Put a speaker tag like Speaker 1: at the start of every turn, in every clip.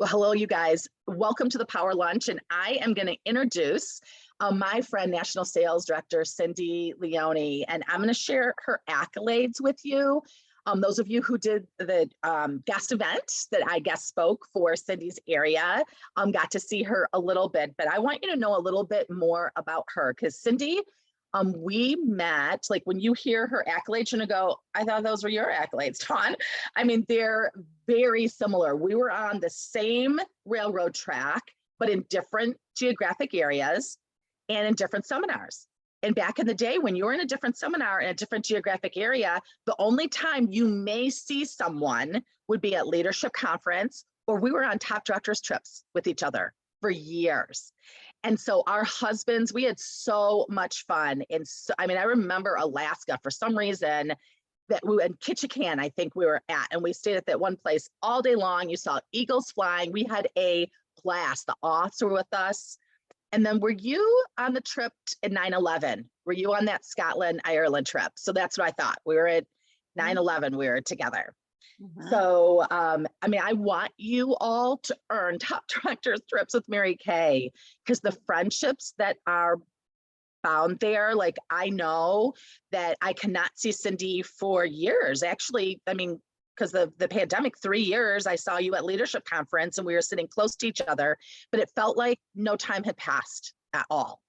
Speaker 1: Well, hello, you guys. Welcome to the Power Lunch. And I am going to introduce my friend, National Sales Director, Cindy Leone. And I'm going to share her accolades with you. Those of you who did the guest event that I guest spoke for Cindy's area got to see her a little bit. But I want you to know a little bit more about her because Cindy, we met, like when you hear her accolades, you're gonna go, I thought those were your accolades, Dawn. I mean, they're very similar. We were on the same railroad track, but in different geographic areas and in different seminars. And back in the day, when you were in a different seminar in a different geographic area, the only time you may see someone would be at leadership conference, or we were on top directors trips with each other for years. And so our husbands, we had so much fun. And so, I mean, I remember Alaska for some reason that we in Ketchikan, I think we were at, and we stayed at that one place all day long. You saw eagles flying. We had a blast. The Auths were with us. And then were you on the trip in 9/11? Were you on that Scotland, Ireland trip? So that's what I thought. We were at 9/11, we were together. So, I mean, I want you all to earn top directors trips with Mary Kay because the friendships that are found there, like I know that I cannot see Cindy for years. Actually, I mean, because the pandemic, 3 years, I saw you at leadership conference and we were sitting close to each other, but it felt like no time had passed at all.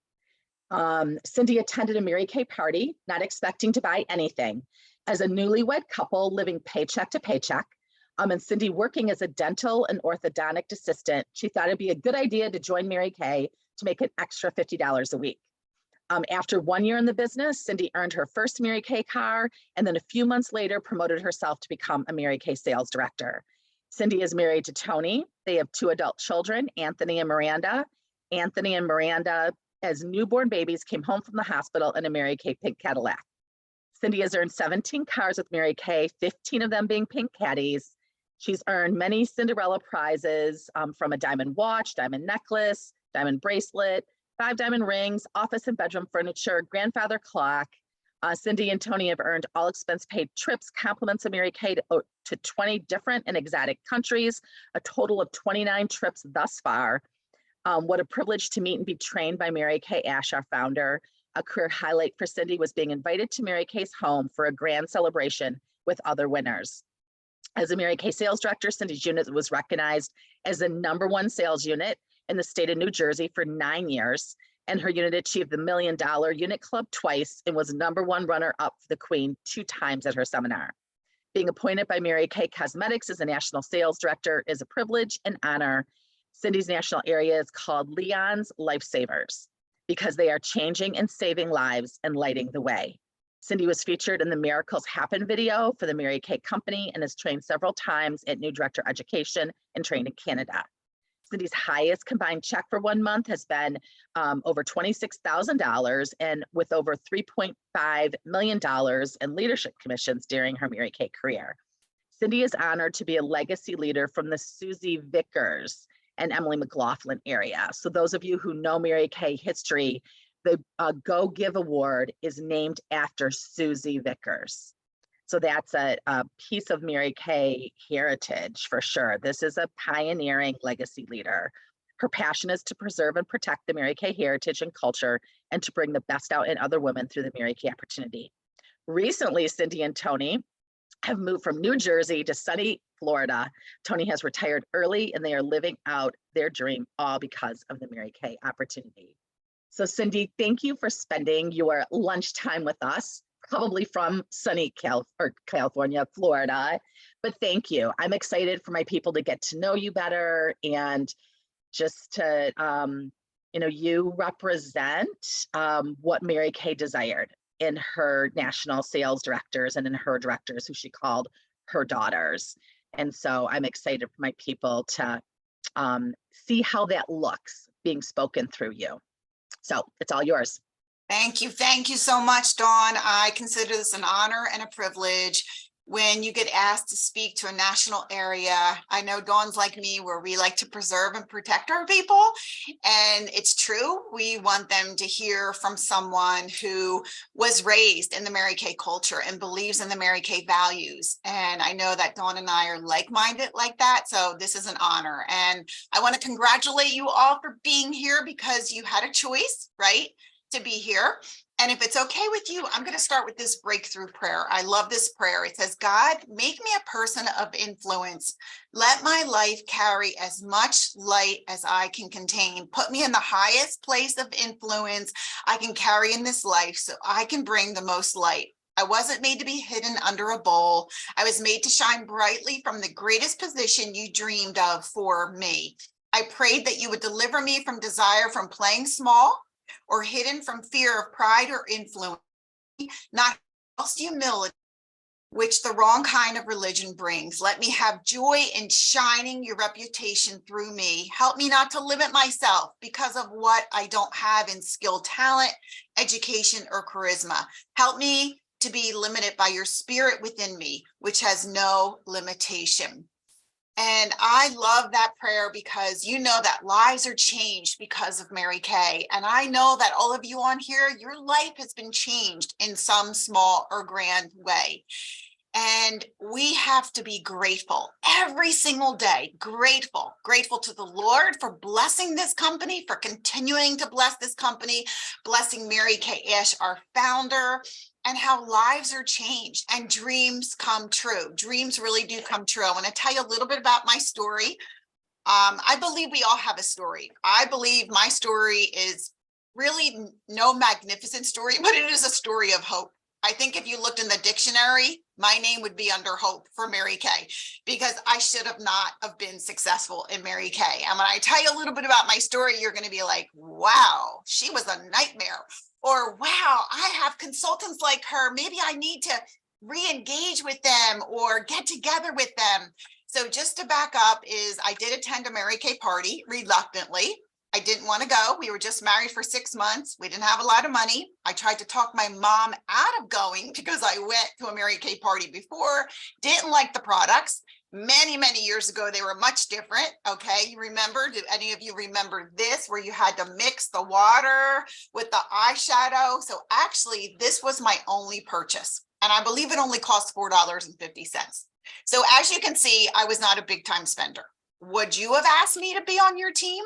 Speaker 1: Cindy attended a Mary Kay party, not expecting to buy anything. As a newlywed couple living paycheck to paycheck, and Cindy working as a dental and orthodontic assistant, she thought it'd be a good idea to join Mary Kay to make an extra $50 a week. After 1 year in the business, Cindy earned her first Mary Kay car, and then a few months later promoted herself to become a Mary Kay sales director. Cindy is married to Tony. They have 2 adult children, Anthony and Miranda. Anthony and Miranda, as newborn babies, came home from the hospital in a Mary Kay pink Cadillac. Cindy has earned 17 cars with Mary Kay, 15 of them being pink caddies. She's earned many Cinderella prizes from a diamond watch, diamond necklace, diamond bracelet, 5 diamond rings, office and bedroom furniture, grandfather clock. Cindy and Tony have earned all expense paid trips, compliments of Mary Kay to 20 different and exotic countries, a total of 29 trips thus far. What a privilege to meet and be trained by Mary Kay Ash, our founder. A career highlight for Cindy was being invited to Mary Kay's home for a grand celebration with other winners. As a Mary Kay sales director, Cindy's unit was recognized as the #1 sales unit in the state of New Jersey for 9 years. And her unit achieved the $1 million unit club twice and was #1 runner-up for the Queen 2 times at her seminar. Being appointed by Mary Kay Cosmetics as a national sales director is a privilege and honor. Cindy's national area is called Leon's Lifesavers because they are changing and saving lives and lighting the way. Cindy was featured in the Miracles Happen video for the Mary Kay Company and has trained several times at New Director Education and trained in Canada. Cindy's highest combined check for 1 month has been over $26,000 and with over $3.5 million in leadership commissions during her Mary Kay career. Cindy is honored to be a legacy leader from the Susie Vickers and Emily McLaughlin area. So those of you who know Mary Kay history, the Go Give Award is named after Susie Vickers. So that's a piece of Mary Kay heritage for sure. This is a pioneering legacy leader. Her passion is to preserve and protect the Mary Kay heritage and culture and to bring the best out in other women through the Mary Kay opportunity. Recently, Cindy and Tony have moved from New Jersey to sunny Florida. Tony has retired early and they are living out their dream all because of the Mary Kay opportunity. So Cindy, thank you for spending your lunchtime with us, probably from sunny California, Florida, but thank you. I'm excited for my people to get to know you better and just to, you represent what Mary Kay desired in her national sales directors and in her directors who she called her daughters. And so I'm excited for my people to see how that looks being spoken through you. So it's all yours.
Speaker 2: Thank you. Thank you so much, Dawn. I consider this an honor and a privilege. when you get asked to speak to a national area. I know Dawn's like me, where we like to preserve and protect our people. And it's true. We want them to hear from someone who was raised in the Mary Kay culture and believes in the Mary Kay values. And I know that Dawn and I are like-minded like that. So this is an honor. And I want to congratulate you all for being here, because you had a choice, right, to be here. And if it's okay with you, I'm going to start with this breakthrough prayer. I love this prayer. It says, God, make me a person of influence. Let my life carry as much light as I can contain. Put me in the highest place of influence I can carry in this life, so I can bring the most light. I wasn't made to be hidden under a bowl. I was made to shine brightly from the greatest position you dreamed of for me. I prayed that you would deliver me from desire, from playing small, or hidden from fear of pride or influence, not false humility, which the wrong kind of religion brings. Let me have joy in shining your reputation through me. Help me not to limit myself because of what I don't have in skill, talent, education, or charisma. Help me to be limited by your spirit within me, which has no limitation. And I love that prayer, because you know that lives are changed because of Mary Kay. And I know that all of you on here, your life has been changed in some small or grand way. And we have to be grateful every single day, grateful to the Lord for blessing this company, for continuing to bless this company, blessing Mary Kay Ash, our founder, and how lives are changed and dreams come true. Dreams really do come true. I want to tell you a little bit about my story. I believe we all have a story. I believe my story is really no magnificent story, but it is a story of hope. I think if you looked in the dictionary, my name would be under hope for Mary Kay, because I should have not have been successful in Mary Kay. And when I tell you a little bit about my story, you're going to be like, wow, she was a nightmare. Or, wow, I have consultants like her. Maybe I need to re-engage with them or get together with them. So just to back up is I did attend a Mary Kay party reluctantly. I didn't want to go. We were just married for 6 months. We didn't have a lot of money. I tried to talk my mom out of going because I went to a Mary Kay party before, didn't like the products. Many, many years ago, they were much different. Okay, you remember? Do any of you remember this, where you had to mix the water with the eyeshadow? So actually, this was my only purchase. And I believe it only cost $4.50. So as you can see, I was not a big time spender. Would you have asked me to be on your team?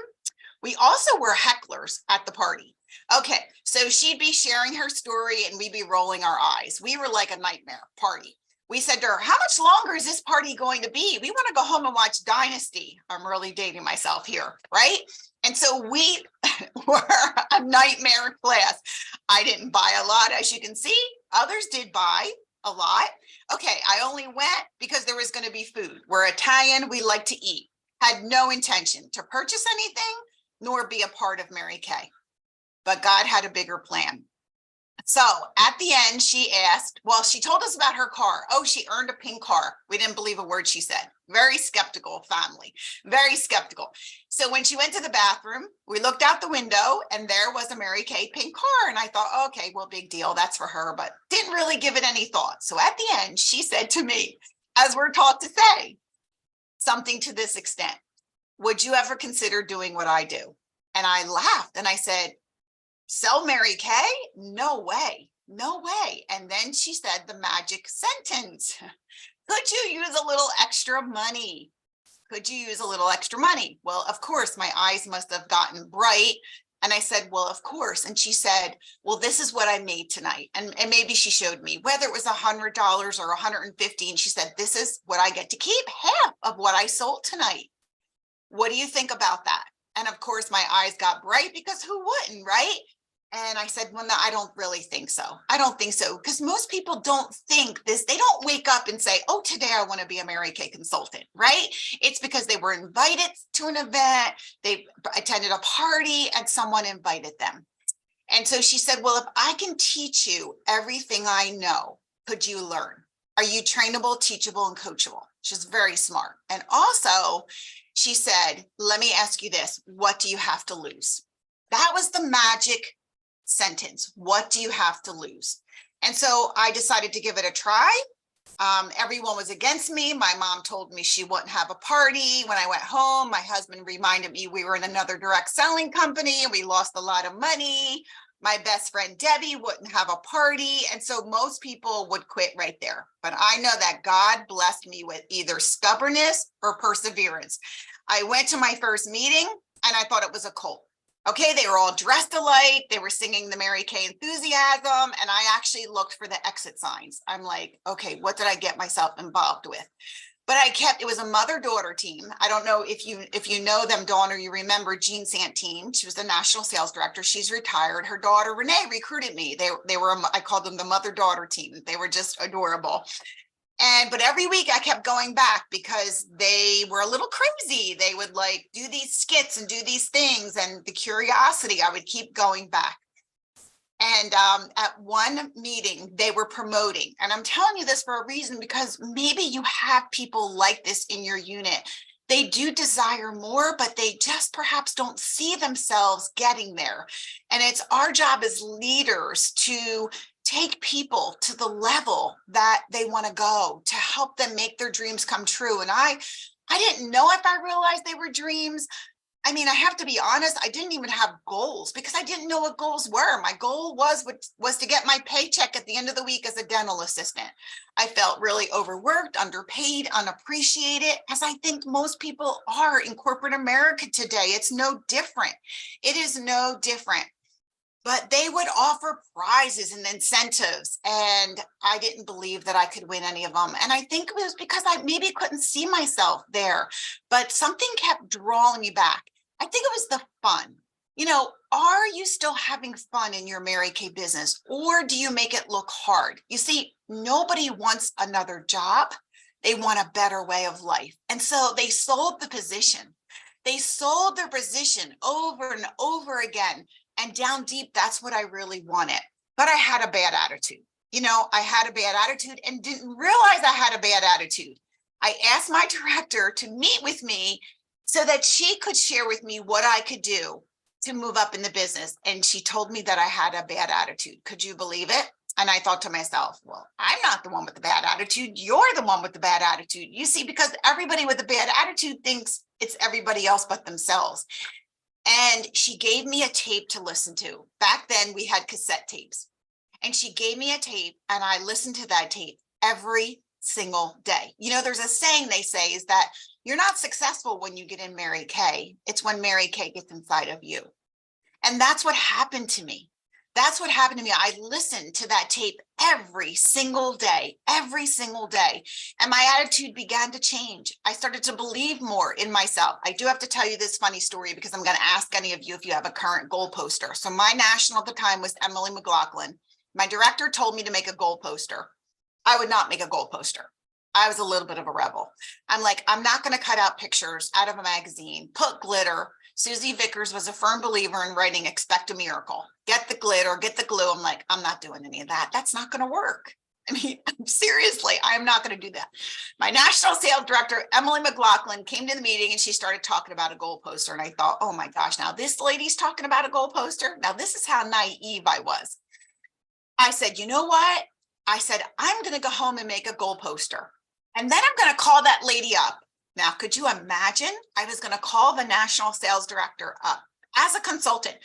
Speaker 2: We also were hecklers at the party. Okay, so she'd be sharing her story and we'd be rolling our eyes. We were like a nightmare party. We said to her, how much longer is this party going to be? We want to go home and watch Dynasty. I'm really dating myself here, right? And so we were a nightmare class. I didn't buy a lot, as you can see. Others did buy a lot. Okay, I only went because there was going to be food. We're Italian, we like to eat. Had no intention to purchase anything, nor be a part of Mary Kay. But God had a bigger plan. So at the end, she asked, well, she told us about her car. Oh, she earned a pink car. We didn't believe a word she said. Very skeptical family, very skeptical. So when she went to the bathroom, we looked out the window and there was a Mary Kay pink car. And I thought, okay, well, big deal. That's for her, but didn't really give it any thought. So at the end, she said to me, as we're taught to say, something to this extent: would you ever consider doing what I do? And I laughed and I said, sell Mary Kay? No way, no way. And then she said the magic sentence: could you use a little extra money? Could you use a little extra money? Well, of course, my eyes must have gotten bright. And I said, well, of course. And she said, well, this is what I made tonight. And maybe she showed me whether it was $100 or $150. And she said, this is what I get to keep, half of what I sold tonight. What do you think about that? And of course, my eyes got bright, because who wouldn't, right? And I said, well, no, I don't really think so. I don't think so, because most people don't think this. They don't wake up and say, oh, today I want to be a Mary Kay consultant, right? It's because they were invited to an event, they attended a party, and someone invited them. And so she said, well, if I can teach you everything I know, could you learn? Are you trainable, teachable, and coachable? She's very smart. And also, she said, let me ask you this: what do you have to lose? That was the magic sentence. What do you have to lose? And so I decided to give it a try. Everyone was against me. My mom told me she wouldn't have a party. When I went home, my husband reminded me we were in another direct selling company and we lost a lot of money. My best friend Debbie wouldn't have a party. And so most people would quit right there. But I know that God blessed me with either stubbornness or perseverance. I went to my first meeting and I thought it was a cult. Okay, they were all dressed alike. They were singing the Mary Kay enthusiasm. And I actually looked for the exit signs. I'm like, okay, what did I get myself involved with? But it was a mother-daughter team. I don't know if you know them, Dawn, or you remember Jean Santine. She was the national sales director. She's retired. Her daughter, Renee, recruited me. I called them the mother-daughter team. They were just adorable. But every week I kept going back because they were a little crazy. They would like do these skits and do these things. And the curiosity, I would keep going back. And at one meeting, they were promoting. And I'm telling you this for a reason, because maybe you have people like this in your unit. They do desire more, but they just perhaps don't see themselves getting there. And it's our job as leaders to take people to the level that they want to go, to help them make their dreams come true. And I didn't know if I realized they were dreams. I mean, I have to be honest, I didn't even have goals because I didn't know what goals were. My goal was to get my paycheck at the end of the week as a dental assistant. I felt really overworked, underpaid, unappreciated, as I think most people are in corporate America today. It's no different. It is no different. But they would offer prizes and incentives, and I didn't believe that I could win any of them. And I think it was because I maybe couldn't see myself there, but something kept drawing me back. I think it was the fun. You know, are you still having fun in your Mary Kay business, or do you make it look hard? You see, nobody wants another job. They want a better way of life. And so they sold the position. They sold their position over and over again. And down deep, that's what I really wanted. But I had a bad attitude. You know, I had a bad attitude and didn't realize I had a bad attitude. I asked my director to meet with me so that she could share with me what I could do to move up in the business. And she told me that I had a bad attitude. Could you believe it? And I thought to myself, well, I'm not the one with the bad attitude. You're the one with the bad attitude. You see, because everybody with a bad attitude thinks it's everybody else but themselves. And she gave me a tape to listen to. Back then we had cassette tapes. And she gave me a tape and I listened to that tape every single day. You know, there's a saying they say is that you're not successful when you get in Mary Kay. It's when Mary Kay gets inside of you. And that's what happened to me. That's what happened to me. I listened to that tape every single day. And my attitude began to change. I started to believe more in myself. I do have to tell you this funny story because I'm going to ask any of you if you have a current goal poster. So my national at the time was Emily McLaughlin. My director told me to make a goal poster. I would not make a goal poster. I was a little bit of a rebel. I'm like, I'm not going to cut out pictures out of a magazine, put glitter. Susie Vickers was a firm believer in writing, expect a miracle. Get the glitter, get the glue. I'm like, I'm not doing any of that. That's not going to work. I mean, seriously, I'm not going to do that. My national sales director, Emily McLaughlin, came to the meeting and she started talking about a goal poster. And I thought, oh my gosh, now this lady's talking about a goal poster. Now this is how naive I was. I said, you know what? I said, I'm going to go home and make a goal poster. And then I'm going to call that lady up. Now, could you imagine? I was going to call the national sales director up as a consultant.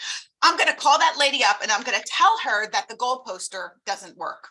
Speaker 2: I'm going to call that lady up and I'm going to tell her that the goal poster doesn't work.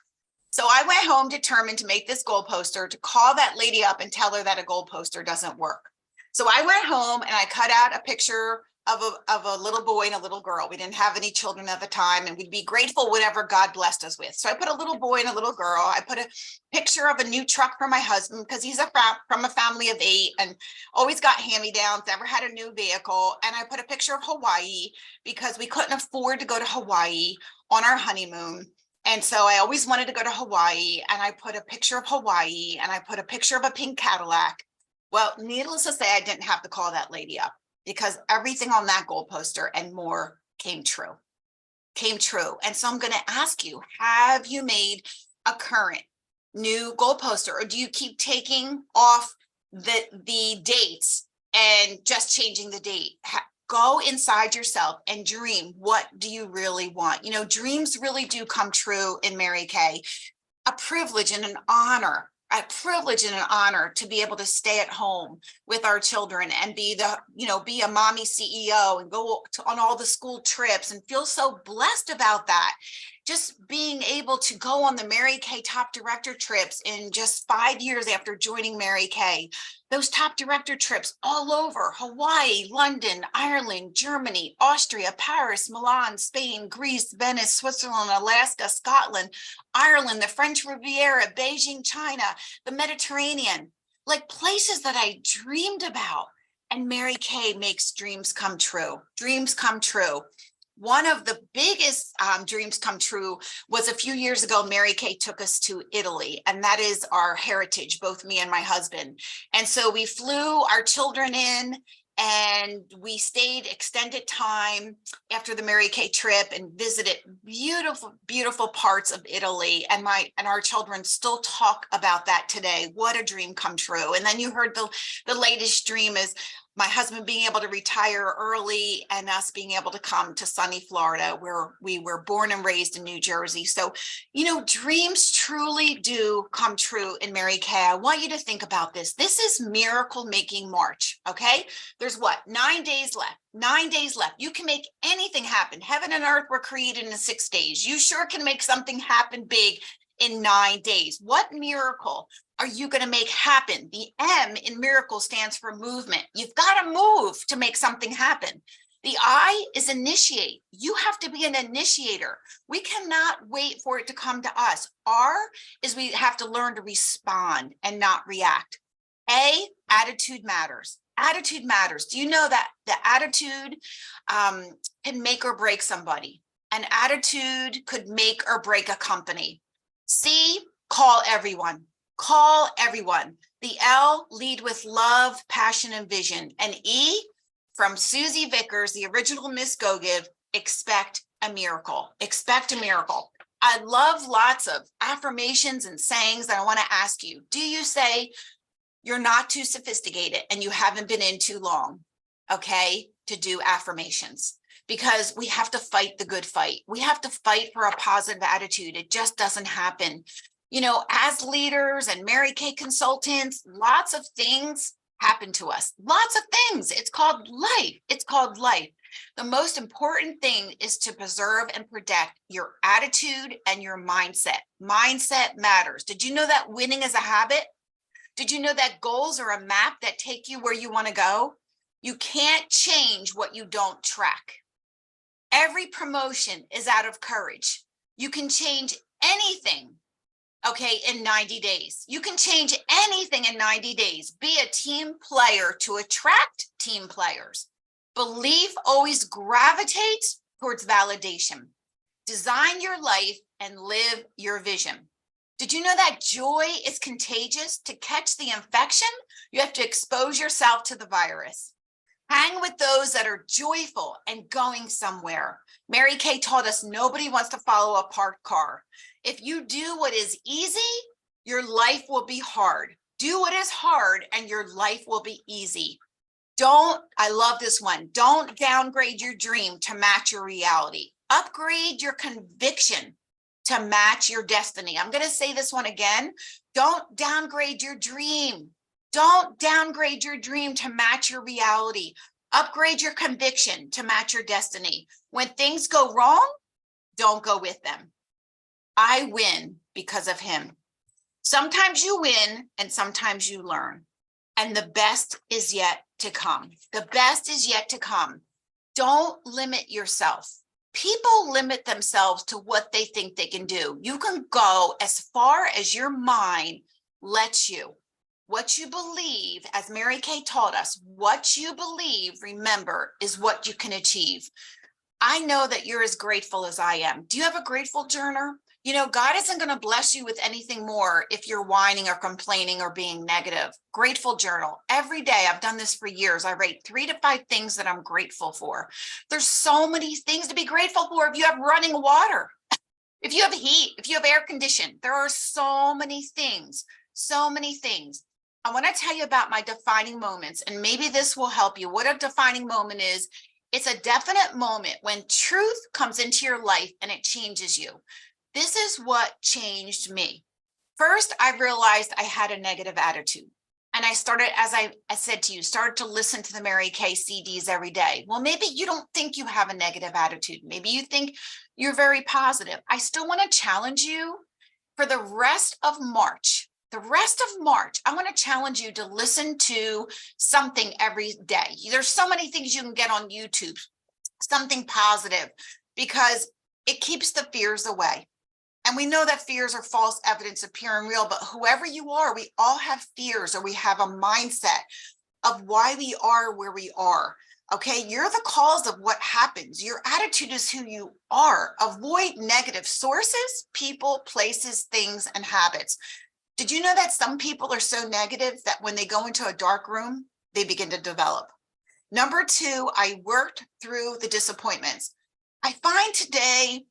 Speaker 2: So I went home determined to make this goal poster, to call that lady up and tell her that a goal poster doesn't work. So I went home and I cut out a picture of a little boy and a little girl. We didn't have any children at the time, and we'd be grateful whatever God blessed us with. So I put a little boy and a little girl. I put a picture of a new truck for my husband because he's from a family of 8 and always got hand-me-downs, never had a new vehicle. And I put a picture of Hawaii because we couldn't afford to go to Hawaii on our honeymoon. And so I always wanted to go to Hawaii, and I put a picture of Hawaii and I put a picture of a pink Cadillac. Well, needless to say, I didn't have to call that lady up, because everything on that goal poster and more came true. And so I'm going to ask you, have you made a current new goal poster, or do you keep taking off the dates and just changing the date? Go inside yourself and dream. What do you really want? You know, dreams really do come true in Mary Kay. A privilege and an honor a privilege and an honor to be able to stay at home with our children and be be a mommy CEO and go on all the school trips and feel so blessed about that. Just being able to go on the Mary Kay top director trips in just 5 years after joining Mary Kay. Those top director trips all over Hawaii, London, Ireland, Germany, Austria, Paris, Milan, Spain, Greece, Venice, Switzerland, Alaska, Scotland, Ireland, the French Riviera, Beijing, China, the Mediterranean, like places that I dreamed about. And Mary Kay makes dreams come true. Dreams come true. One of the biggest dreams come true was a few years ago. Mary Kay took us to Italy, and that is our heritage, both me and my husband. And so we flew our children in, and we stayed extended time after the Mary Kay trip and visited beautiful, beautiful parts of Italy. And our children still talk about that today. What a dream come true. And then you heard the latest dream is my husband being able to retire early and us being able to come to sunny Florida, where we were born and raised in New Jersey. So, dreams truly do come true in Mary Kay. I want you to think about this. This is miracle making March. Okay. There's 9 days left. 9 days left. You can make anything happen. Heaven and earth were created in 6 days. You sure can make something happen big in 9 days. What miracle are you going to make happen? The M in miracle stands for movement. You've got to move to make something happen. The I is initiate. You have to be an initiator. We cannot wait for it to come to us. R is we have to learn to respond and not react. A, attitude matters. Attitude matters. Do you know that the attitude can make or break somebody? An attitude could make or break a company. C, call everyone. Call everyone. The L, lead with love, passion, and vision. And E, from Susie Vickers, the original Miss Go Give, expect a miracle. Expect a miracle. I love lots of affirmations and sayings that I want to ask you. Do you say you're not too sophisticated and you haven't been in too long, okay, to do affirmations? Because we have to fight the good fight. We have to fight for a positive attitude. It just doesn't happen. As leaders and Mary Kay consultants, lots of things happen to us. Lots of things. It's called life. It's called life. The most important thing is to preserve and protect your attitude and your mindset. Mindset matters. Did you know that winning is a habit? Did you know that goals are a map that take you where you want to go? You can't change what you don't track. Every promotion is out of courage. You can change anything, okay, in 90 days. You can change anything in 90 days. Be a team player to attract team players. Belief always gravitates towards validation. Design your life and live your vision. Did you know that joy is contagious? To catch the infection, you have to expose yourself to the virus. Hang with those that are joyful and going somewhere. Mary Kay taught us nobody wants to follow a parked car. If you do what is easy, your life will be hard. Do what is hard and your life will be easy. I love this one. Don't downgrade your dream to match your reality. Upgrade your conviction to match your destiny. I'm going to say this one again. Don't downgrade your dream. Don't downgrade your dream to match your reality. Upgrade your conviction to match your destiny. When things go wrong, don't go with them. I win because of him. Sometimes you win and sometimes you learn. And the best is yet to come. The best is yet to come. Don't limit yourself. People limit themselves to what they think they can do. You can go as far as your mind lets you. What you believe, as Mary Kay taught us, what you believe, remember, is what you can achieve. I know that you're as grateful as I am. Do you have a grateful journal? God isn't going to bless you with anything more if you're whining or complaining or being negative. Grateful journal. Every day, I've done this for years. I write 3 to 5 things that I'm grateful for. There's so many things to be grateful for. If you have running water, if you have heat, if you have air conditioning, there are so many things, so many things. I want to tell you about my defining moments, and maybe this will help you. What a defining moment is, it's a definite moment when truth comes into your life and it changes you. This is what changed me. First, I realized I had a negative attitude. And I started, as I said to you, started to listen to the Mary Kay CDs every day. Well, maybe you don't think you have a negative attitude. Maybe you think you're very positive. I still want to challenge you for the rest of March. The rest of March, I want to challenge you to listen to something every day. There's so many things you can get on YouTube, something positive, because it keeps the fears away. And we know that fears are false evidence appearing real, but whoever you are, we all have fears, or we have a mindset of why we are where we are. Okay, you're the cause of what happens. Your attitude is who you are. Avoid negative sources, people, places, things, and habits. Did you know that some people are so negative that when they go into a dark room, they begin to develop? Number two, I worked through the disappointments. I find today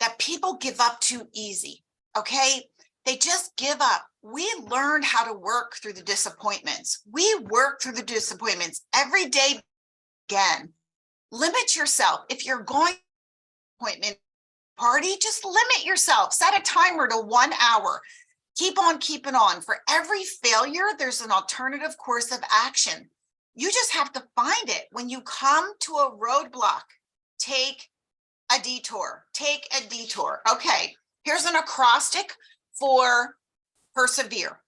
Speaker 2: that people give up too easy, okay? They just give up. We learned how to work through the disappointments. We work through the disappointments every day. Again, limit yourself. If you're going to an appointment party, just limit yourself. Set a timer to 1 hour. Keep on keeping on. For every failure, there's an alternative course of action. You just have to find it. When you come to a roadblock, take a detour. Take a detour. Okay, here's an acrostic for persevere.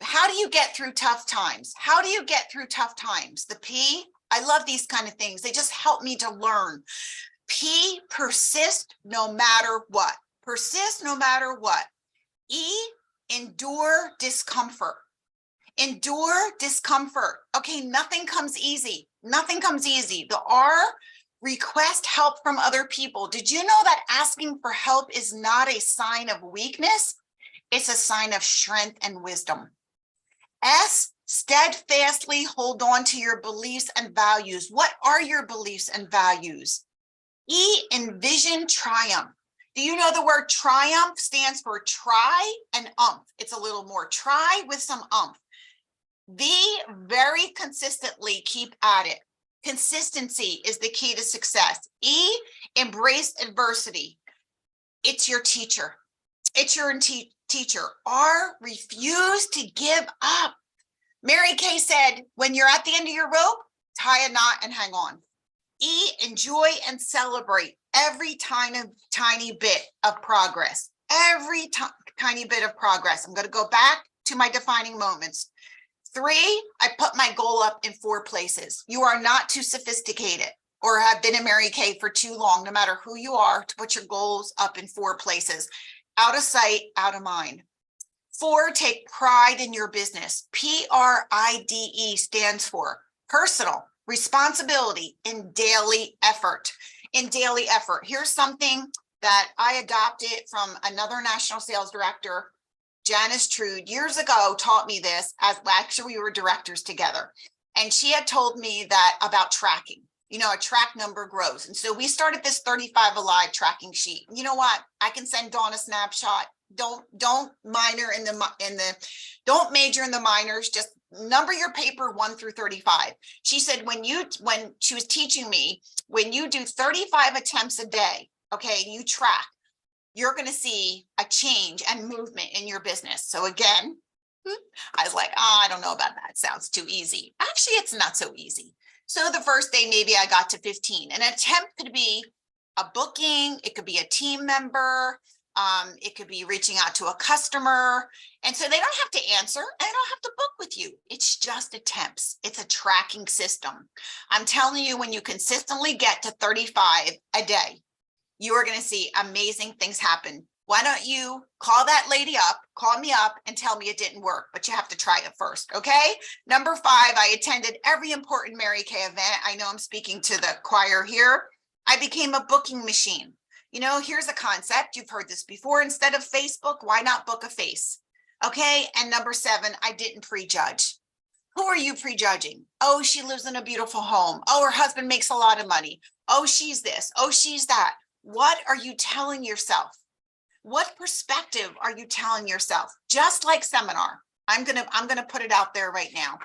Speaker 2: How do you get through tough times? How do you get through tough times? The P, I love these kind of things. They just help me to learn. P, persist no matter what. Persist no matter what. E, endure discomfort. Endure discomfort. Okay, nothing comes easy. Nothing comes easy. The R, request help from other people. Did you know that asking for help is not a sign of weakness? It's a sign of strength and wisdom. S, steadfastly hold on to your beliefs and values. What are your beliefs and values? E, envision triumph. Do you know the word triumph stands for try and umph? It's a little more try with some umph. V, very consistently keep at it. Consistency is the key to success. E, embrace adversity. It's your teacher. It's your teacher. R, refuse to give up. Mary Kay said, when you're at the end of your rope, tie a knot and hang on. E, enjoy and celebrate every tiny bit of progress. Every tiny bit of progress. I'm going to go back to my defining moments. 3, I put my goal up in 4 places. You are not too sophisticated or have been in Mary Kay for too long, no matter who you are, to put your goals up in 4 places. Out of sight, out of mind. 4, take pride in your business. PRIDE stands for personal responsibility in daily effort. In daily effort. Here's something that I adopted from another national sales director, Janice Trude, years ago, taught me this, as actually we were directors together. And she had told me that about tracking. You know, a track number grows. And so we started this 35 Alive tracking sheet. You know what? I can send Dawn a snapshot. Don't minor in the don't major in the minors. Just number your paper 1 through 35. She said when she was teaching me, when you do 35 attempts a day, okay, you track, you're going to see a change and movement in your business. So again, I was like, oh, I don't know about that. Sounds too easy. Actually, it's not so easy. So the first day, maybe I got to 15. An attempt could be a booking. It could be a team member. It could be reaching out to a customer. And so they don't have to answer. They don't have to book with you. It's just attempts. It's a tracking system. I'm telling you, when you consistently get to 35 a day, you are going to see amazing things happen. Why don't you call that lady up, call me up and tell me it didn't work, but you have to try it first, okay? Number 5, I attended every important Mary Kay event. I know I'm speaking to the choir here. I became a booking machine. You know, here's a concept. You've heard this before. Instead of Facebook, why not book a face? Okay, and number 7, I didn't prejudge. Who are you prejudging? Oh, she lives in a beautiful home. Oh, her husband makes a lot of money. Oh, she's this. Oh, she's that. What are you telling yourself? What perspective are you telling yourself? Just like seminar, I'm gonna put it out there right now.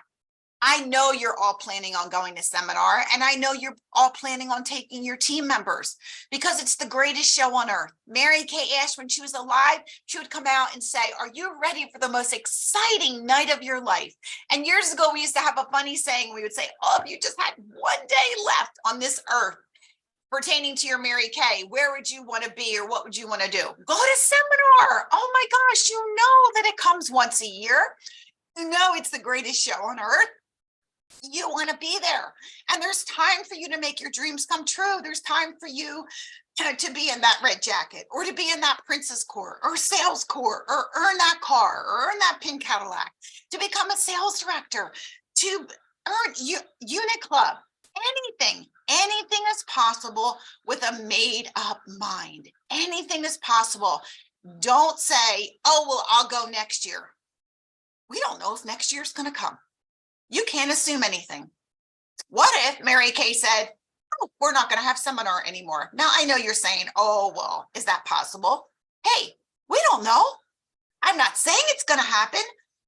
Speaker 2: I know you're all planning on going to seminar, and I know you're all planning on taking your team members because it's the greatest show on earth. Mary Kay Ash, when she was alive, she would come out and say, are you ready for the most exciting night of your life? And years ago, we used to have a funny saying. We would say, oh, if you just had one day left on this earth pertaining to your Mary Kay, where would you want to be or what would you want to do? Go to seminar. Oh my gosh, you know that it comes once a year. You know it's the greatest show on earth. You want to be there. And there's time for you to make your dreams come true. There's time for you to be in that red jacket or to be in that princess court or sales court or earn that car or earn that pink Cadillac, to become a sales director, to earn unit club, anything is possible with a made up mind. Anything is possible. Don't say, oh, well, I'll go next year. We don't know if next year's going to come. You can't assume anything. What if Mary Kay said, oh, we're not going to have seminar anymore? Now, I know you're saying, oh, well, is that possible? Hey, we don't know. I'm not saying it's going to happen,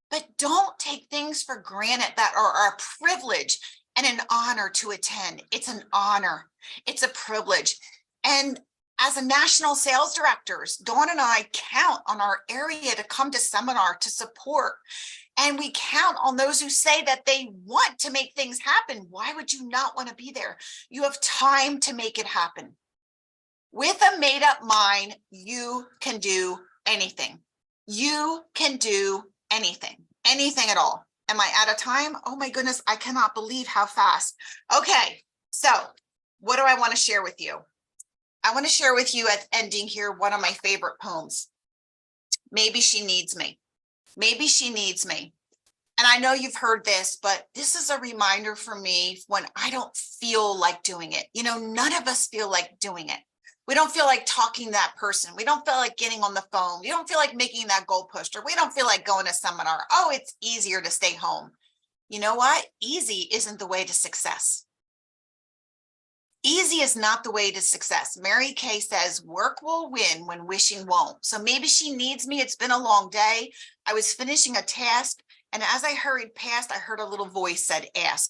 Speaker 2: but don't take things for granted that are a privilege and an honor to attend. It's an honor. It's a privilege. And as a national sales directors, Dawn and I count on our area to come to seminar to support. And we count on those who say that they want to make things happen. Why would you not want to be there? You have time to make it happen. With a made up mind, you can do anything. You can do anything at all. Am I out of time? Oh my goodness, I cannot believe how fast. Okay, so what do I want to share with you? I want to share with you at ending here one of my favorite poems. Maybe she needs me. Maybe she needs me. And I know you've heard this, but this is a reminder for me when I don't feel like doing it. You know, none of us feel like doing it. We don't feel like talking to that person. We don't feel like getting on the phone. We don't feel like making that goal poster. We don't feel like going to seminar. Oh, it's easier to stay home. You know what? Easy isn't the way to success. Easy is not the way to success. Mary Kay says, work will win when wishing won't. So maybe she needs me. It's been a long day. I was finishing a task, and as I hurried past, I heard a little voice said, ask.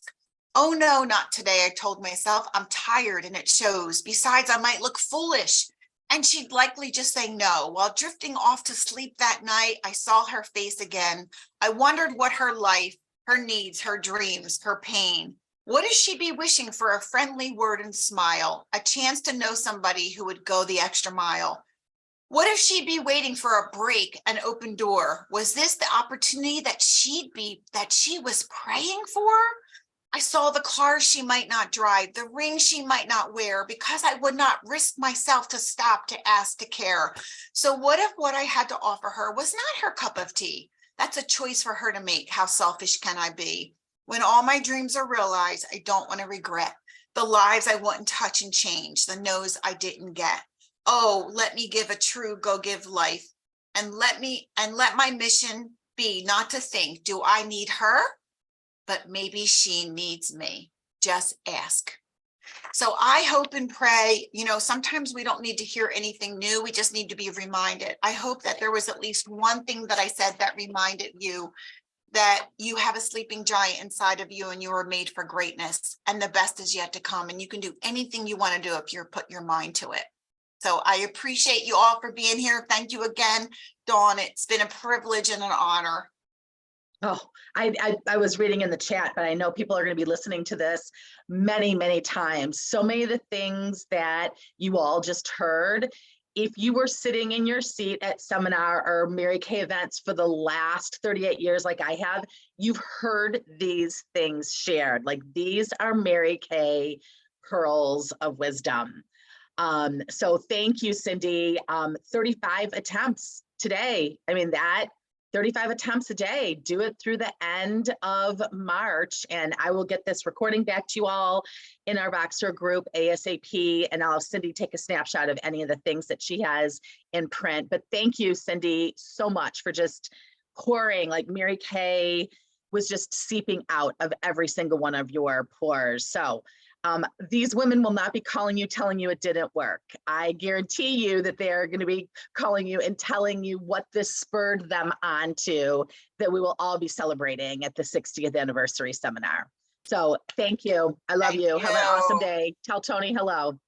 Speaker 2: Oh no, not today, I told myself. I'm tired and it shows. Besides, I might look foolish. And she'd likely just say no. While drifting off to sleep that night, I saw her face again. I wondered what her life, her needs, her dreams, her pain. What if she be wishing for a friendly word and smile, a chance to know somebody who would go the extra mile? What if she'd be waiting for a break, an open door? Was this the opportunity that she was praying for? I saw the car she might not drive, the ring she might not wear, because I would not risk myself to stop to ask to care. So what if what I had to offer her was not her cup of tea? That's a choice for her to make. How selfish can I be? When all my dreams are realized, I don't want to regret the lives I wouldn't touch and change, the no's I didn't get. Oh, let me give a true go give life, and let my mission be not to think, do I need her? But maybe she needs me. Just ask. So I hope and pray, you know, sometimes we don't need to hear anything new. We just need to be reminded. I hope that there was at least one thing that I said that reminded you that you have a sleeping giant inside of you and you are made for greatness, and the best is yet to come, and you can do anything you want to do if you put your mind to it. So I appreciate you all for being here. Thank you again, Dawn. It's been a privilege and an honor.
Speaker 1: Oh, I was reading in the chat, but I know people are going to be listening to this many, many times. So many of the things that you all just heard, if you were sitting in your seat at seminar or Mary Kay events for the last 38 years, like I have, you've heard these things shared. Like, these are Mary Kay pearls of wisdom. So thank you, Cindy. 35 attempts today. I mean, that 35 attempts a day, do it through the end of March, and I will get this recording back to you all in our Voxer group ASAP, and I'll have Cindy take a snapshot of any of the things that she has in print. But thank you, Cindy, so much for just pouring. Like, Mary Kay was just seeping out of every single one of your pores. So These women will not be calling you, telling you it didn't work. I guarantee you that they're going to be calling you and telling you what this spurred them on to, that we will all be celebrating at the 60th anniversary seminar. So thank you. I love
Speaker 2: Thank
Speaker 1: you. Have an awesome
Speaker 2: you.
Speaker 1: day. Tell Tony hello.